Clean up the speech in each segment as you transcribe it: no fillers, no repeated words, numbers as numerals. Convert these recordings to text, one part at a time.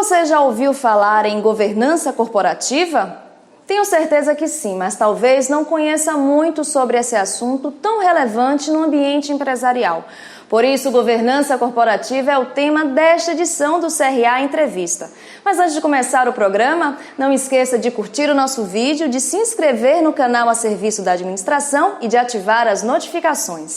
Você já ouviu falar em governança corporativa? Tenho certeza que sim, mas talvez não conheça muito sobre esse assunto tão relevante no ambiente empresarial. Por isso, governança corporativa é o tema desta edição do CRA Entrevista. Mas antes de começar o programa, não esqueça de curtir o nosso vídeo, de se inscrever no canal a serviço da administração e de ativar as notificações.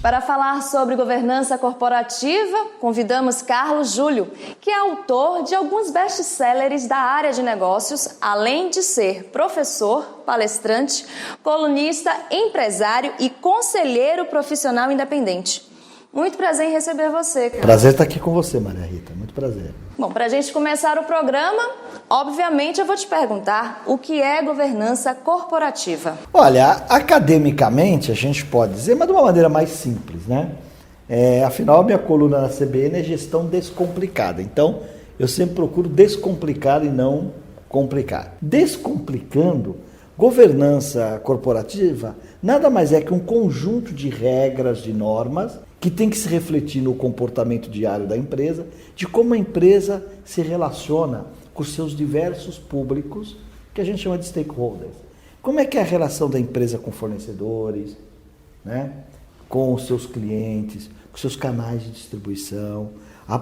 Para falar sobre governança corporativa, convidamos Carlos Júlio, que é autor de alguns best-sellers da área de negócios, além de ser professor, palestrante, colunista, empresário e conselheiro profissional independente. Muito prazer em receber você, Carlos. Prazer estar aqui com você, Maria Rita. Muito prazer. Bom, para a gente começar o programa, obviamente eu vou te perguntar o que é governança corporativa. Olha, academicamente a gente pode dizer, mas de uma maneira mais simples, né? Afinal, a minha coluna na CBN é gestão descomplicada. Então, eu sempre procuro descomplicar e não complicar. Descomplicando, governança corporativa nada mais é que um conjunto de regras, de normas, que tem que se refletir no comportamento diário da empresa, de como a empresa se relaciona com os seus diversos públicos, que a gente chama de stakeholders. Como é que é a relação da empresa com fornecedores, né? Com os seus clientes, com os seus canais de distribuição,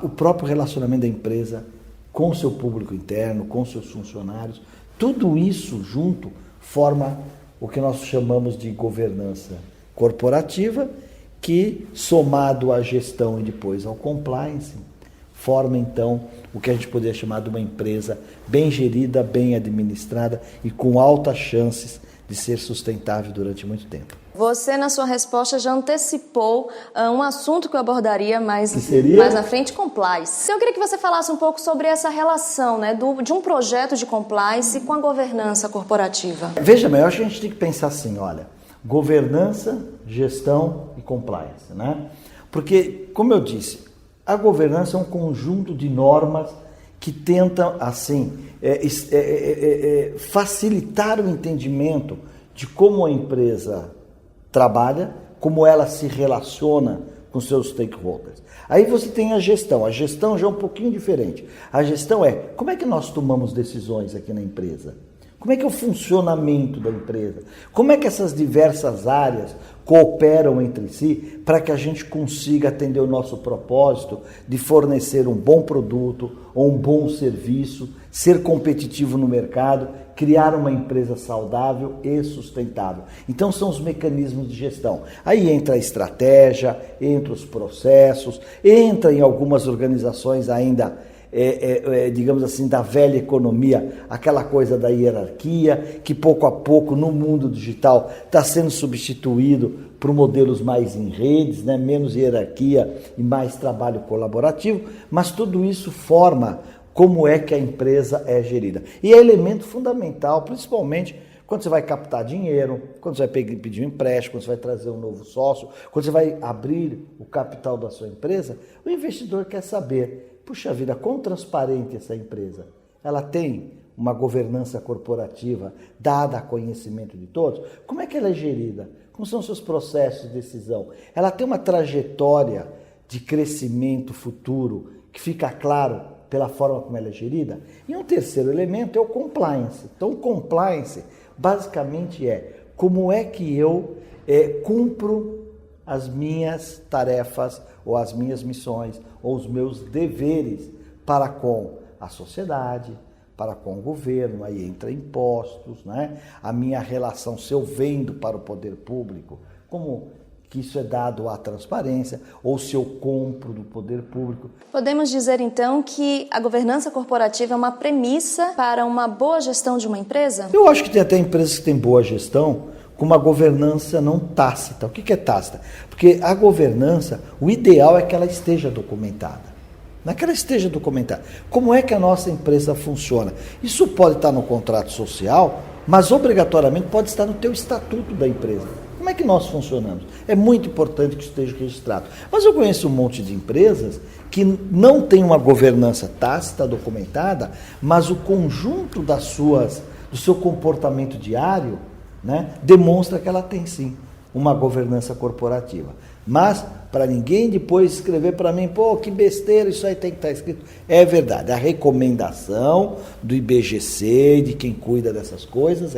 o próprio relacionamento da empresa com o seu público interno, com os seus funcionários. Tudo isso junto forma o que nós chamamos de governança corporativa, que, somado à gestão e depois ao compliance, forma então o que a gente poderia chamar de uma empresa bem gerida, bem administrada e com altas chances de ser sustentável durante muito tempo. Você, na sua resposta, já antecipou um assunto que eu abordaria mais na frente, compliance. Então, eu queria que você falasse um pouco sobre essa relação, né, de um projeto de compliance com a governança corporativa. Veja bem, eu acho que a gente tem que pensar assim, olha, governança, gestão e compliance, né? Porque, como eu disse, a governança é um conjunto de normas que tentam, assim, facilitar o entendimento de como a empresa trabalha, como ela se relaciona com seus stakeholders. Aí você tem a gestão. A gestão já é um pouquinho diferente. A gestão é como é que nós tomamos decisões aqui na empresa? Como é que é o funcionamento da empresa? Como é que essas diversas áreas cooperam entre si para que a gente consiga atender o nosso propósito de fornecer um bom produto ou um bom serviço, ser competitivo no mercado, criar uma empresa saudável e sustentável. Então são os mecanismos de gestão. Aí entra a estratégia, entra os processos, entra em algumas organizações ainda digamos assim, da velha economia, aquela coisa da hierarquia, que pouco a pouco no mundo digital está sendo substituído por modelos mais em redes, né? Menos hierarquia e mais trabalho colaborativo, mas tudo isso forma como é que a empresa é gerida. E é elemento fundamental, principalmente quando você vai captar dinheiro, quando você vai pedir um empréstimo, quando você vai trazer um novo sócio, quando você vai abrir o capital da sua empresa, o investidor quer saber, puxa vida, quão transparente essa empresa? Ela tem uma governança corporativa dada a conhecimento de todos? Como é que ela é gerida? Como são os seus processos de decisão? Ela tem uma trajetória de crescimento futuro que fica claro pela forma como ela é gerida? E um terceiro elemento é o compliance. Então, o compliance basicamente é como é que eu cumpro as minhas tarefas ou as minhas missões ou os meus deveres para com a sociedade, para com o governo, aí entra impostos, né? A minha relação, se eu vendo para o poder público, como que isso é dado à transparência, ou se eu compro do poder público. Podemos dizer então que a governança corporativa é uma premissa para uma boa gestão de uma empresa? Eu acho que tem até empresas que têm boa gestão, com uma governança não tácita. O que é tácita? Porque a governança, o ideal é que ela esteja documentada. Não é que ela esteja documentada. Como é que a nossa empresa funciona? Isso pode estar no contrato social, mas obrigatoriamente pode estar no teu estatuto da empresa. Como é que nós funcionamos? É muito importante que isso esteja registrado. Mas eu conheço um monte de empresas que não tem uma governança tácita, documentada, mas o conjunto do seu comportamento diário, né, demonstra que ela tem sim uma governança corporativa. Mas, para ninguém depois escrever para mim, pô, que besteira, isso aí tem que estar escrito. É verdade, a recomendação do IBGC e de quem cuida dessas coisas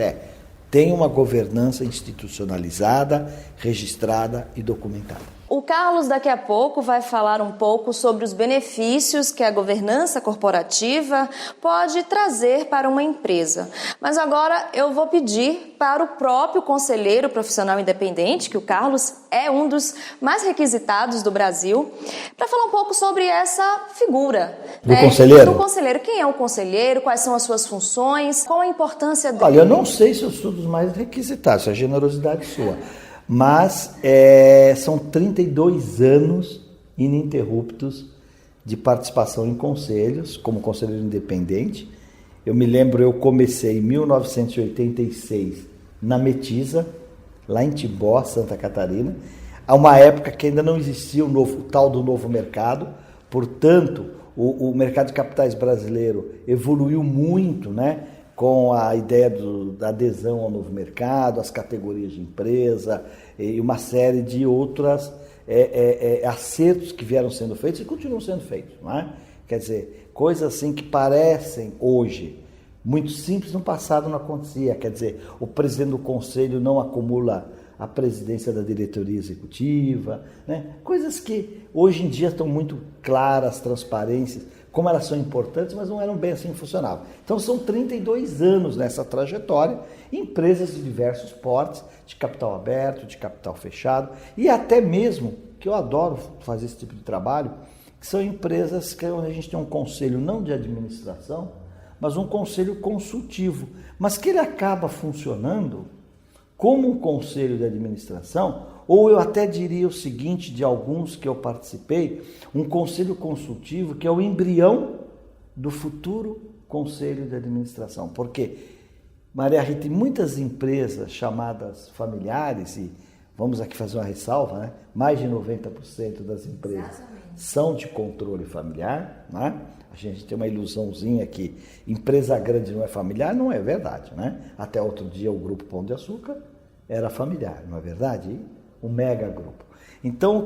tem uma governança institucionalizada, registrada e documentada. O Carlos daqui a pouco vai falar um pouco sobre os benefícios que a governança corporativa pode trazer para uma empresa. Mas agora eu vou pedir para o próprio conselheiro profissional independente, que o Carlos é um dos mais requisitados do Brasil, para falar um pouco sobre essa figura. Do conselheiro? Do conselheiro. Quem é o conselheiro? Quais são as suas funções? Qual a importância dele? Olha, eu não sei se eu sou dos mais requisitados, isso é generosidade sua. Mas são 32 anos ininterruptos de participação em conselhos, como conselheiro independente. Eu me lembro, eu comecei em 1986 na Metisa, lá em Timbó, Santa Catarina, a uma época que ainda não existia o tal do novo mercado, portanto, o mercado de capitais brasileiro evoluiu muito, né? Com a ideia da adesão ao novo mercado, as categorias de empresa e uma série de outros acertos que vieram sendo feitos e continuam sendo feitos. Não é? Quer dizer, coisas assim que parecem hoje muito simples, no passado não acontecia. Quer dizer, o presidente do conselho não acumula a presidência da diretoria executiva, né? Coisas que hoje em dia estão muito claras, transparentes, como elas são importantes, mas não eram bem assim que funcionavam. Então são 32 anos nessa trajetória, empresas de diversos portes, de capital aberto, de capital fechado, e até mesmo, que eu adoro fazer esse tipo de trabalho, que são empresas que a gente tem um conselho não de administração, mas um conselho consultivo, mas que ele acaba funcionando como um conselho de administração, ou eu até diria o seguinte, de alguns que eu participei, um conselho consultivo que é o embrião do futuro conselho de administração. Porque, Maria Rita, em muitas empresas chamadas familiares, e vamos aqui fazer uma ressalva, né? Mais de 90% das empresas são de controle familiar, né? A gente tem uma ilusãozinha que empresa grande não é familiar, não é verdade, né? Até outro dia o Grupo Pão de Açúcar era familiar, não é verdade? Um mega grupo. Então,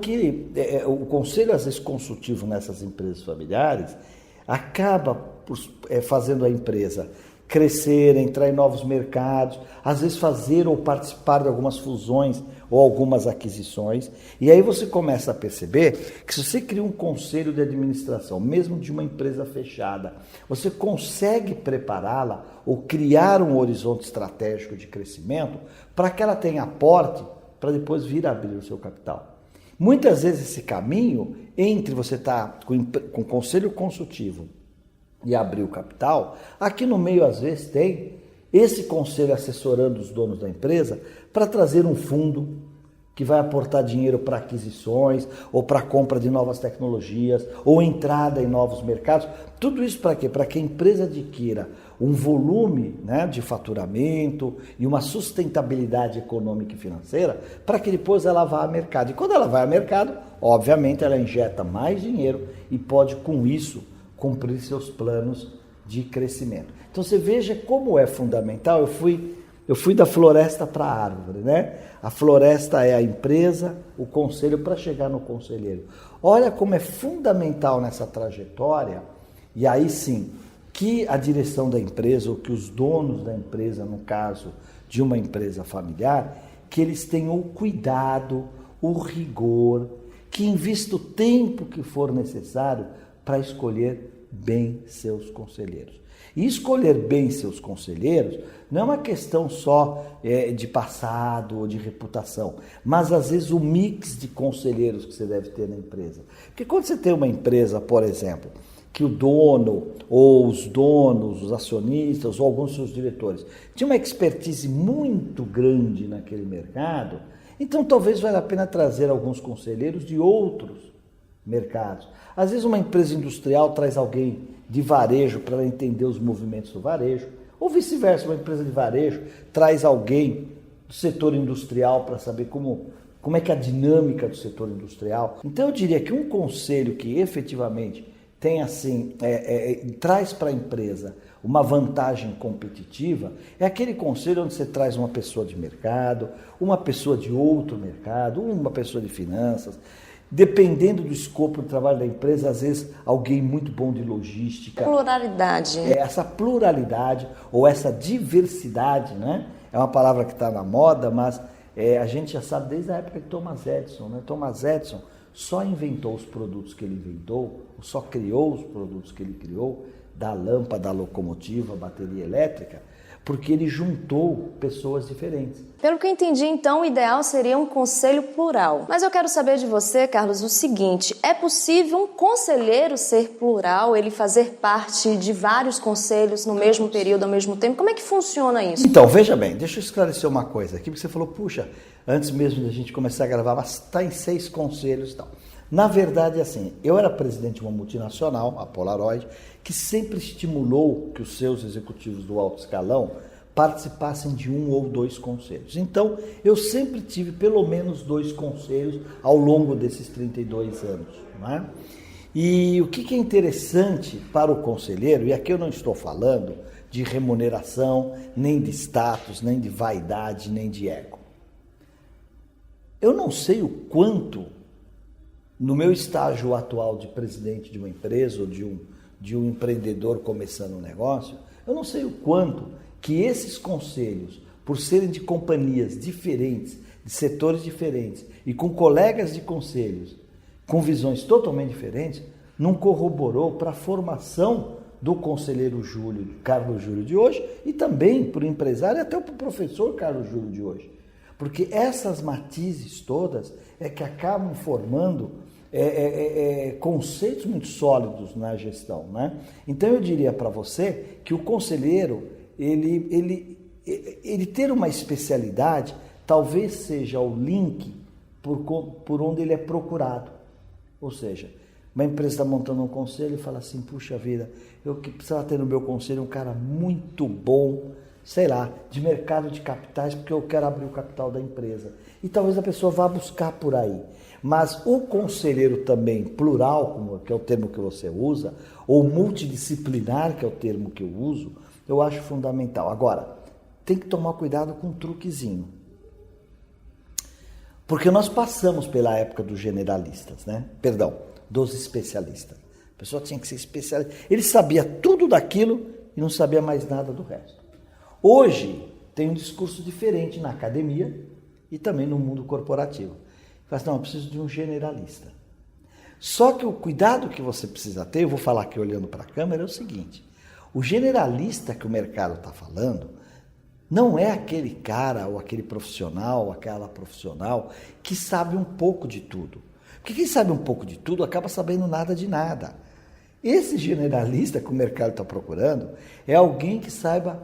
o conselho, às vezes, consultivo nessas empresas familiares, acaba fazendo a empresa crescer, entrar em novos mercados, às vezes fazer ou participar de algumas fusões ou algumas aquisições. E aí você começa a perceber que se você cria um conselho de administração, mesmo de uma empresa fechada, você consegue prepará-la ou criar um horizonte estratégico de crescimento para que ela tenha aporte para depois vir a abrir o seu capital. Muitas vezes esse caminho entre você estar com conselho consultivo e abrir o capital, aqui no meio às vezes tem esse conselho assessorando os donos da empresa para trazer um fundo que vai aportar dinheiro para aquisições ou para compra de novas tecnologias ou entrada em novos mercados. Tudo isso para quê? Para que a empresa adquira um volume, né, de faturamento e uma sustentabilidade econômica e financeira para que depois ela vá ao mercado. E quando ela vai ao mercado, obviamente ela injeta mais dinheiro e pode com isso cumprir seus planos de crescimento. Então você veja como é fundamental. Eu fui da floresta para a árvore, né? A floresta é a empresa, o conselho para chegar no conselheiro. Olha como é fundamental nessa trajetória, e aí sim, que a direção da empresa, ou que os donos da empresa, no caso de uma empresa familiar, que eles tenham o cuidado, o rigor, que invista o tempo que for necessário para escolher bem seus conselheiros. E escolher bem seus conselheiros não é uma questão só de passado ou de reputação, mas às vezes o mix de conselheiros que você deve ter na empresa. Porque quando você tem uma empresa, por exemplo, que o dono ou os donos, os acionistas ou alguns dos seus diretores tinham uma expertise muito grande naquele mercado, então talvez valha a pena trazer alguns conselheiros de outros mercados. Às vezes uma empresa industrial traz alguém de varejo para ela entender os movimentos do varejo, ou vice-versa, uma empresa de varejo traz alguém do setor industrial para saber como é que é a dinâmica do setor industrial. Então eu diria que um conselho que efetivamente tem assim, traz para a empresa uma vantagem competitiva, é aquele conselho onde você traz uma pessoa de mercado, uma pessoa de outro mercado, uma pessoa de finanças, dependendo do escopo de trabalho da empresa, às vezes alguém muito bom de logística. Pluralidade. Essa pluralidade ou essa diversidade, né? É uma palavra que está na moda, mas a gente já sabe desde a época de Thomas Edison, né? Thomas Edison só inventou os produtos que ele inventou, ou só criou os produtos que ele criou, da lâmpada, da locomotiva, bateria elétrica, porque ele juntou pessoas diferentes. Pelo que eu entendi, então, o ideal seria um conselho plural. Mas eu quero saber de você, Carlos, o seguinte: é possível um conselheiro ser plural, ele fazer parte de vários conselhos no mesmo período, ao mesmo tempo? Como é que funciona isso? Então, veja bem, deixa eu esclarecer uma coisa aqui, porque você falou, puxa, antes mesmo da gente começar a gravar, mas está em 6 conselhos e tal. Na verdade, assim, eu era presidente de uma multinacional, a Polaroid, que sempre estimulou que os seus executivos do alto escalão participassem de 1 ou 2 conselhos. Então, eu sempre tive pelo menos 2 conselhos ao longo desses 32 anos. Não é? E o que é interessante para o conselheiro, e aqui eu não estou falando de remuneração, nem de status, nem de vaidade, nem de ego. Eu não sei o quanto, no meu estágio atual de presidente de uma empresa ou de um empreendedor começando um negócio, eu não sei o quanto que esses conselhos, por serem de companhias diferentes, de setores diferentes e com colegas de conselhos com visões totalmente diferentes, não corroborou para a formação do conselheiro Carlos Júlio de hoje e também para o empresário e até para o professor Carlos Júlio de hoje. Porque essas matizes todas é que acabam formando conceitos muito sólidos na gestão, né? Então eu diria para você que o conselheiro, ele ter uma especialidade talvez seja o link por onde ele é procurado. Ou seja, uma empresa está montando um conselho e fala assim, puxa vida, eu que precisava ter no meu conselho um cara muito bom, sei lá, de mercado de capitais, porque eu quero abrir o capital da empresa. E talvez a pessoa vá buscar por aí. Mas o conselheiro também plural, que é o termo que você usa, ou multidisciplinar, que é o termo que eu uso, eu acho fundamental. Agora, tem que tomar cuidado com um truquezinho. Porque nós passamos pela época dos generalistas, né? Perdão, dos especialistas. A pessoa tinha que ser especialista. Ele sabia tudo daquilo e não sabia mais nada do resto. Hoje tem um discurso diferente na academia e também no mundo corporativo. Fala assim, não, eu preciso de um generalista. Só que o cuidado que você precisa ter, eu vou falar aqui olhando para a câmera, é o seguinte: o generalista que o mercado está falando não é aquele cara ou aquele profissional ou aquela profissional que sabe um pouco de tudo. Porque quem sabe um pouco de tudo acaba sabendo nada de nada. Esse generalista que o mercado está procurando é alguém que saiba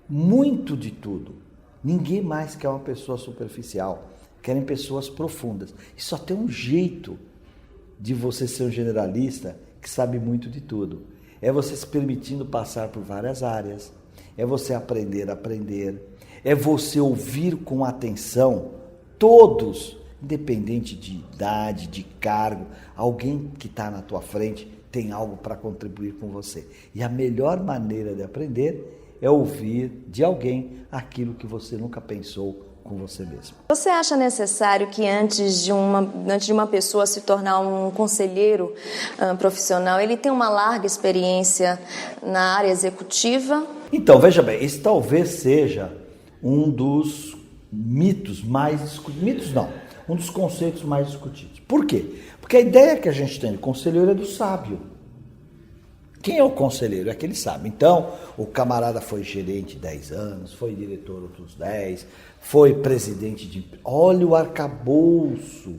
muito de tudo. Ninguém mais quer uma pessoa superficial. Querem pessoas profundas. E só tem um jeito de você ser um generalista que sabe muito de tudo. É você se permitindo passar por várias áreas. É você aprender a aprender. É você ouvir com atenção todos, independente de idade, de cargo. Alguém que está na tua frente tem algo para contribuir com você. E a melhor maneira de aprender é ouvir de alguém aquilo que você nunca pensou com você mesmo. Você acha necessário que antes de uma pessoa se tornar um conselheiro profissional, ele tenha uma larga experiência na área executiva? Então, veja bem, esse talvez seja um dos mitos mais discutidos. Mitos não, um dos conceitos mais discutidos. Por quê? Porque a ideia que a gente tem de conselheiro é do sábio. Quem é o conselheiro? É aquele sábio. Então, o camarada foi gerente 10 anos, foi diretor outros 10, foi presidente de... Olha o arcabouço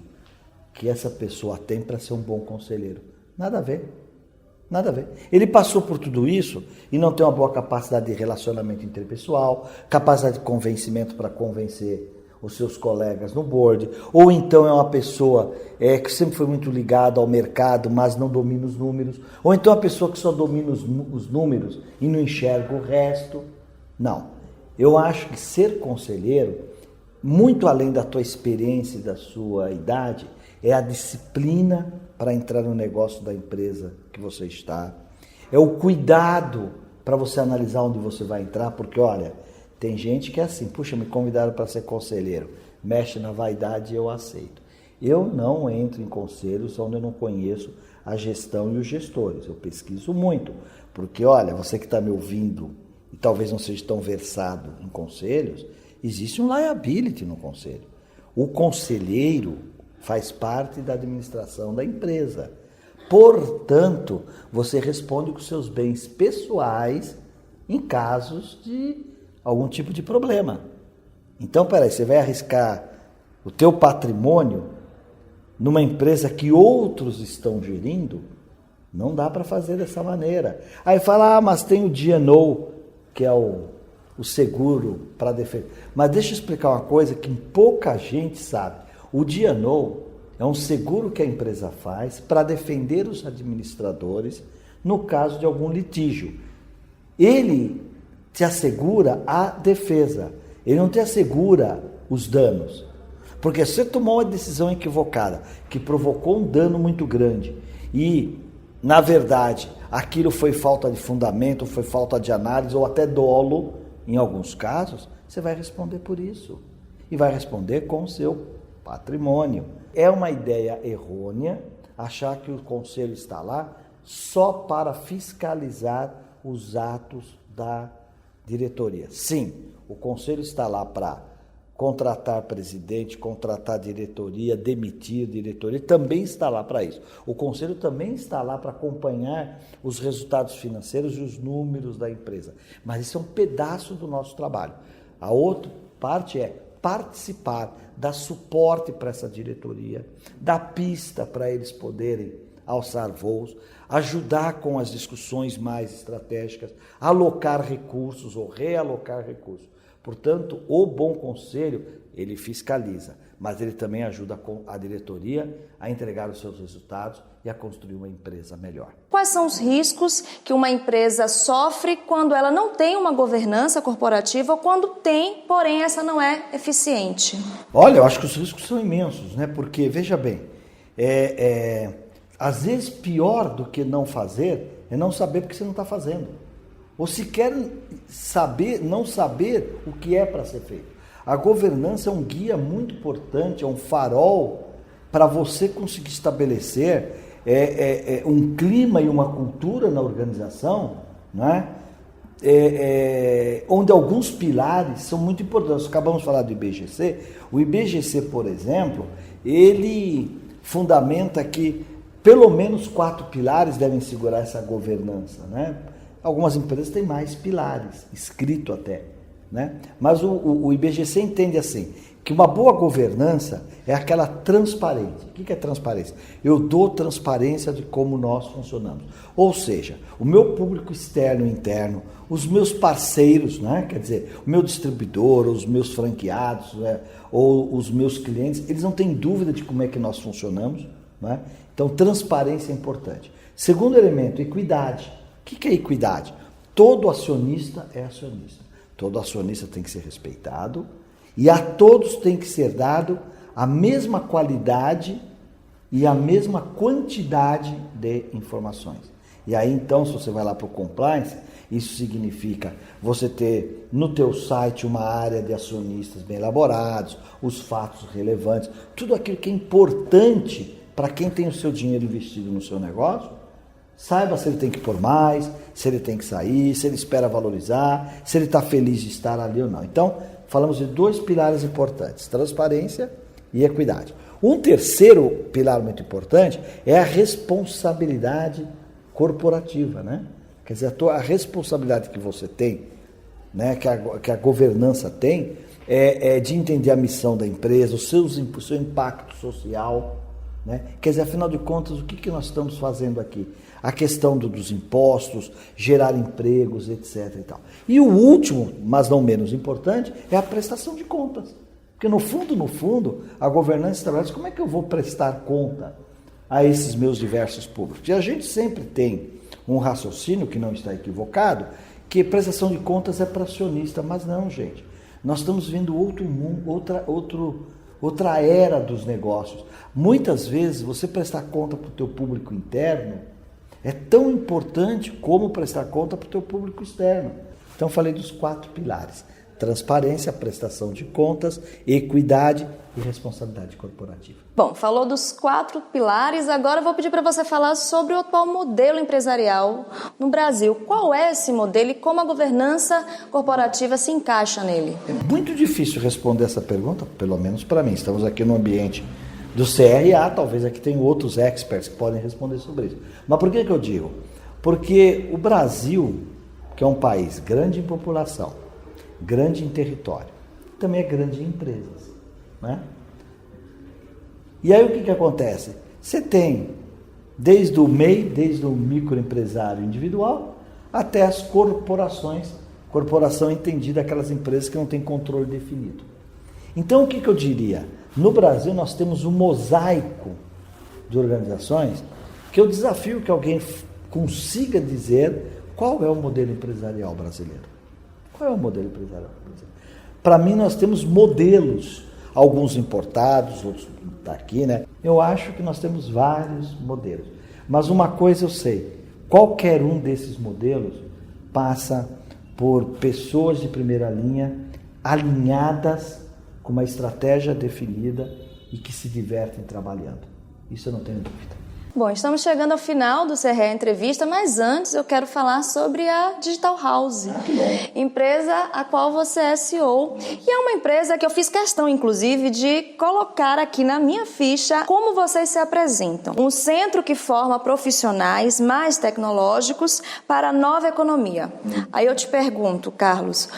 que essa pessoa tem para ser um bom conselheiro. Nada a ver. Nada a ver. Ele passou por tudo isso e não tem uma boa capacidade de relacionamento interpessoal, capacidade de convencimento para convencer os seus colegas no board, ou então é uma pessoa que sempre foi muito ligada ao mercado, mas não domina os números, ou então é uma pessoa que só domina os números e não enxerga o resto. Não. Eu acho que ser conselheiro, muito além da tua experiência e da sua idade, é a disciplina para entrar no negócio da empresa que você está, é o cuidado para você analisar onde você vai entrar, porque olha, tem gente que é assim, puxa, me convidaram para ser conselheiro, mexe na vaidade e eu aceito. Eu não entro em conselhos onde eu não conheço a gestão e os gestores, eu pesquiso muito, porque olha, você que está me ouvindo e talvez não seja tão versado em conselhos, existe um liability no conselho. O conselheiro faz parte da administração da empresa. Portanto, você responde com seus bens pessoais em casos de algum tipo de problema. Então, peraí, você vai arriscar o teu patrimônio numa empresa que outros estão gerindo? Não dá para fazer dessa maneira. Aí fala, mas tem o D&O, que é o seguro para defender. Mas deixa eu explicar uma coisa que pouca gente sabe. O D&O é um seguro que a empresa faz para defender os administradores no caso de algum litígio. Ele te assegura a defesa, ele não te assegura os danos. Porque se você tomou uma decisão equivocada, que provocou um dano muito grande, e, na verdade, aquilo foi falta de fundamento, foi falta de análise, ou até dolo, em alguns casos, você vai responder por isso. E vai responder com o seu patrimônio. É uma ideia errônea achar que o conselho está lá só para fiscalizar os atos da diretoria. Sim, o conselho está lá para contratar presidente, contratar diretoria, demitir diretoria, também está lá para isso. O conselho também está lá para acompanhar os resultados financeiros e os números da empresa. Mas isso é um pedaço do nosso trabalho. A outra parte é participar, dar suporte para essa diretoria, dar pista para eles poderem alçar voos, ajudar com as discussões mais estratégicas, alocar recursos ou realocar recursos. Portanto, o bom conselho, ele fiscaliza, mas ele também ajuda a diretoria a entregar os seus resultados e a construir uma empresa melhor. Quais são os riscos que uma empresa sofre quando ela não tem uma governança corporativa ou quando tem, porém essa não é eficiente? Olha, eu acho que os riscos são imensos, né? Porque, veja bem, às vezes pior do que não fazer é não saber porque você não está fazendo. Ou sequer não saber o que é para ser feito. A governança é um guia muito importante, é um farol para você conseguir estabelecer um clima e uma cultura na organização, né? Onde alguns pilares são muito importantes. Acabamos de falar do IBGC. O IBGC, por exemplo, ele fundamenta que pelo menos 4 pilares devem segurar essa governança, né? Algumas empresas têm mais pilares, escrito até, né? Mas o IBGC entende assim, que uma boa governança é aquela transparência. O que é transparência? Eu dou transparência de como nós funcionamos. Ou seja, o meu público externo e interno, os meus parceiros, né? Quer dizer, o meu distribuidor, os meus franqueados, né? Ou os meus clientes, eles não têm dúvida de como é que nós funcionamos, né? Então, transparência é importante. Segundo elemento, equidade. O que é equidade? Todo acionista é acionista. Todo acionista tem que ser respeitado e a todos tem que ser dado a mesma qualidade e a mesma quantidade de informações. E aí, então, se você vai lá para o compliance, isso significa você ter no teu site uma área de acionistas bem elaborados, os fatos relevantes, tudo aquilo que é importante para quem tem o seu dinheiro investido no seu negócio. Saiba se ele tem que pôr mais, se ele tem que sair, se ele espera valorizar, se ele está feliz de estar ali ou não. Então, falamos de 2 pilares importantes, transparência e equidade. Um terceiro pilar muito importante é a responsabilidade corporativa, né? Quer dizer, a responsabilidade que você tem, né, que a governança tem, é de entender a missão da empresa, o seu impacto social, né? Quer dizer, afinal de contas, o que nós estamos fazendo aqui? A questão dos impostos, gerar empregos, etc. E tal. E o último, mas não menos importante, é a prestação de contas. Porque no fundo, a governança estabelece como é que eu vou prestar conta a esses meus diversos públicos. E a gente sempre tem um raciocínio, que não está equivocado, que prestação de contas é para acionista, mas não, gente. Nós estamos vendo outro mundo, outra era dos negócios. Muitas vezes, você prestar conta para o teu público interno é tão importante como prestar conta para o teu público externo. Então, falei dos 4 pilares: transparência, prestação de contas, equidade e responsabilidade corporativa. Bom, falou dos 4 pilares, agora eu vou pedir para você falar sobre o atual modelo empresarial no Brasil. Qual é esse modelo e como a governança corporativa se encaixa nele? É muito difícil responder essa pergunta, pelo menos para mim. Estamos aqui no ambiente do CRA, talvez aqui tem outros experts que podem responder sobre isso. Mas por que eu digo? Porque o Brasil, que é um país grande em população, grande em território, também é grande em empresas, né? E aí o que acontece? Você tem desde o MEI, desde o microempresário individual, até as corporações, corporação entendida aquelas empresas que não têm controle definido. Então o que eu diria? No Brasil nós temos um mosaico de organizações que eu desafio que alguém consiga dizer qual é o modelo empresarial brasileiro. Qual é o modelo empresarial brasileiro? Para mim nós temos modelos, alguns importados, outros daqui, né? Eu acho que nós temos vários modelos. Mas uma coisa eu sei, qualquer um desses modelos passa por pessoas de primeira linha, alinhadas, com uma estratégia definida e que se divertem trabalhando. Isso eu não tenho dúvida. Bom, estamos chegando ao final do CRE Entrevista, mas antes eu quero falar sobre a Digital House, empresa a qual você é CEO. E é uma empresa que eu fiz questão, inclusive, de colocar aqui na minha ficha como vocês se apresentam. Um centro que forma profissionais mais tecnológicos para a nova economia. Aí eu te pergunto, Carlos,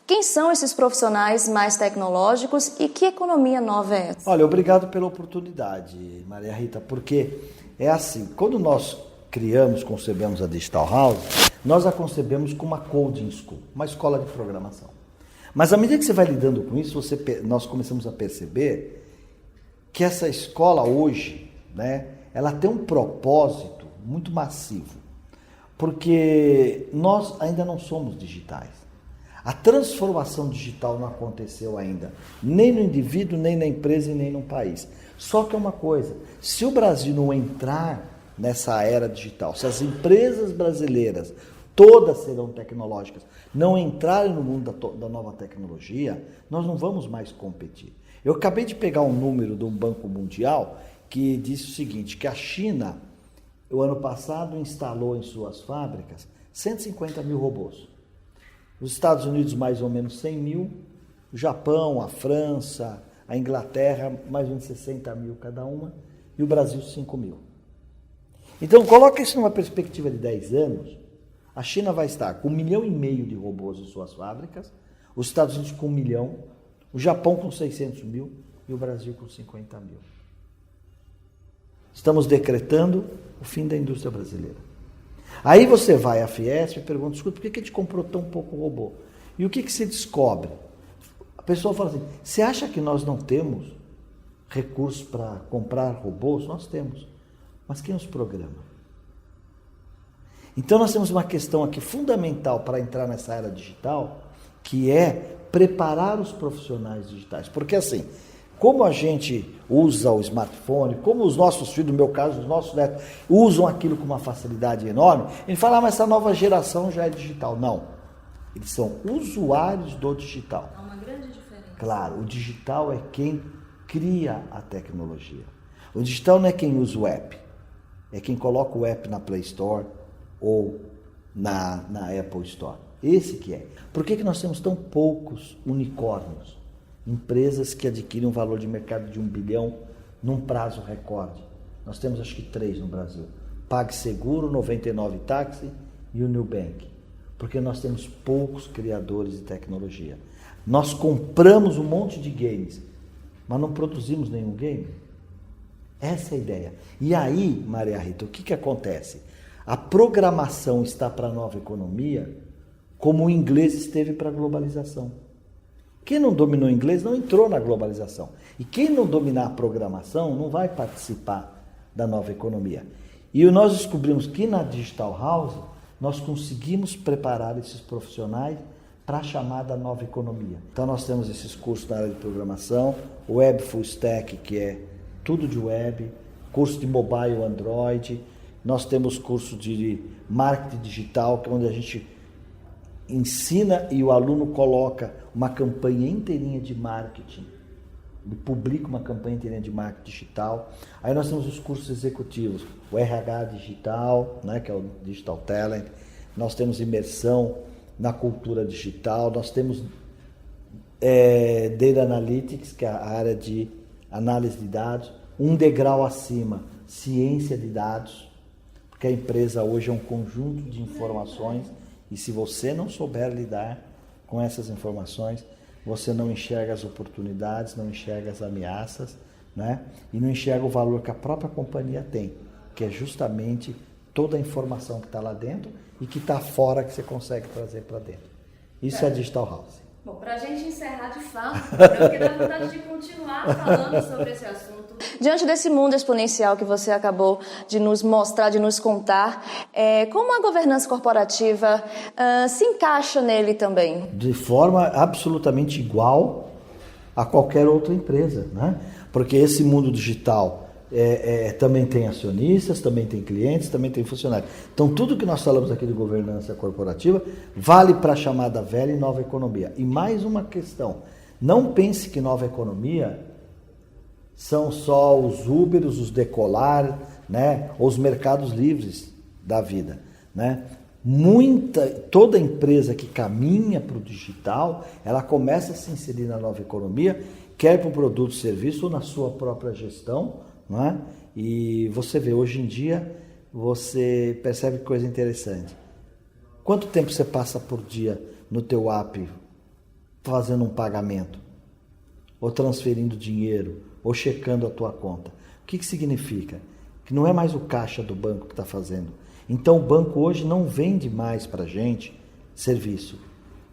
quem são esses profissionais mais tecnológicos e que economia nova é essa? Olha, obrigado pela oportunidade, Maria Rita, porque é assim, quando nós concebemos a Digital House, nós a concebemos como uma coding school, uma escola de programação. Mas à medida que você vai lidando com isso, nós começamos a perceber que essa escola hoje, né, ela tem um propósito muito massivo, porque nós ainda não somos digitais. A transformação digital não aconteceu ainda, nem no indivíduo, nem na empresa e nem no país. Só que é uma coisa, se o Brasil não entrar nessa era digital, se as empresas brasileiras, todas serão tecnológicas, não entrarem no mundo da nova tecnologia, nós não vamos mais competir. Eu acabei de pegar um número de um Banco Mundial que disse o seguinte, que a China, o ano passado, instalou em suas fábricas 150 mil robôs. Os Estados Unidos, mais ou menos 100 mil, o Japão, a França, a Inglaterra, mais ou menos 60 mil cada uma, e o Brasil, 5 mil. Então, coloca isso numa perspectiva de 10 anos, a China vai estar com 1,5 milhão de robôs em suas fábricas, os Estados Unidos com 1 milhão, o Japão com 600 mil e o Brasil com 50 mil. Estamos decretando o fim da indústria brasileira. Aí você vai à Fiesp e pergunta, escuta, por que a gente comprou tão pouco robô? E o que se descobre? A pessoa fala assim, você acha que nós não temos recursos para comprar robôs? Nós temos. Mas quem os programa? Então nós temos uma questão aqui fundamental para entrar nessa era digital, que é preparar os profissionais digitais. Porque assim, como a gente usa o smartphone, como os nossos filhos, no meu caso, os nossos netos, usam aquilo com uma facilidade enorme, ele fala, mas essa nova geração já é digital. Não, eles são usuários do digital. Há uma grande diferença. Claro, o digital é quem cria a tecnologia. O digital não é quem usa o app, é quem coloca o app na Play Store ou na Apple Store. Esse que é. Por que nós temos tão poucos unicórnios? Empresas que adquirem um valor de mercado de 1 bilhão num prazo recorde. Nós temos acho que 3 no Brasil. PagSeguro, 99 Táxi e o Nubank. Porque nós temos poucos criadores de tecnologia. Nós compramos um monte de games, mas não produzimos nenhum game. Essa é a ideia. E aí, Maria Rita, o que acontece? A programação está para a nova economia como o inglês esteve para a globalização. Quem não dominou o inglês não entrou na globalização. E quem não dominar a programação não vai participar da nova economia. E nós descobrimos que na Digital House nós conseguimos preparar esses profissionais para a chamada nova economia. Então nós temos esses cursos na área de programação, Web Full Stack, que é tudo de web, curso de mobile Android, Nós temos curso de marketing digital, que é onde a gente ensina e o aluno coloca uma campanha inteirinha de marketing. Ele publica uma campanha inteirinha de marketing digital. Aí nós temos os cursos executivos, o RH digital, né, que é o Digital Talent. Nós temos imersão na cultura digital. Nós temos Data Analytics, que é a área de análise de dados. Um degrau acima, ciência de dados, porque a empresa hoje é um conjunto de informações e se você não souber lidar com essas informações, você não enxerga as oportunidades, não enxerga as ameaças, né? E não enxerga o valor que a própria companhia tem, que é justamente toda a informação que está lá dentro e que está fora que você consegue trazer para dentro. Isso é Digital House. Bom, para a gente encerrar de fato, eu fiquei na vontade de continuar falando sobre esse assunto. Diante desse mundo exponencial que você acabou de nos mostrar, de nos contar, como a governança corporativa se encaixa nele também? De forma absolutamente igual a qualquer outra empresa, né? Porque esse mundo digital também tem acionistas, também tem clientes, também tem funcionários. Então, tudo que nós falamos aqui de governança corporativa vale para a chamada velha e nova economia. E mais uma questão, não pense que nova economia são só os Ubers, os Decolar, né, ou os mercados livres da vida, né? Toda empresa que caminha para o digital, ela começa a se inserir na nova economia, quer para o produto ou serviço ou na sua própria gestão, não é? E você vê, hoje em dia, você percebe coisa interessante. Quanto tempo você passa por dia no teu app fazendo um pagamento? Ou transferindo dinheiro? Ou checando a tua conta? O que significa? Que não é mais o caixa do banco que está fazendo. Então o banco hoje não vende mais para a gente serviço.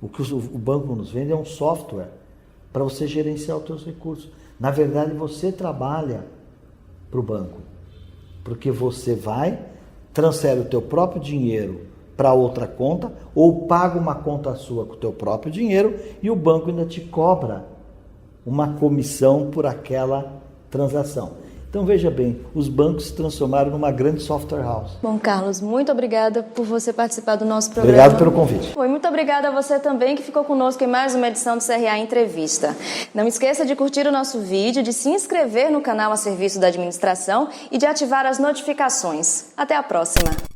O que o banco nos vende é um software para você gerenciar os seus recursos. Na verdade, você trabalha para o banco, porque você vai, transfere o teu próprio dinheiro para outra conta ou paga uma conta sua com o teu próprio dinheiro e o banco ainda te cobra uma comissão por aquela transação. Então veja bem, os bancos se transformaram numa grande software house. Bom, Carlos, muito obrigada por você participar do nosso programa. Obrigado pelo convite. E muito obrigada a você também que ficou conosco em mais uma edição do CRA Entrevista. Não esqueça de curtir o nosso vídeo, de se inscrever no canal a serviço da administração e de ativar as notificações. Até a próxima!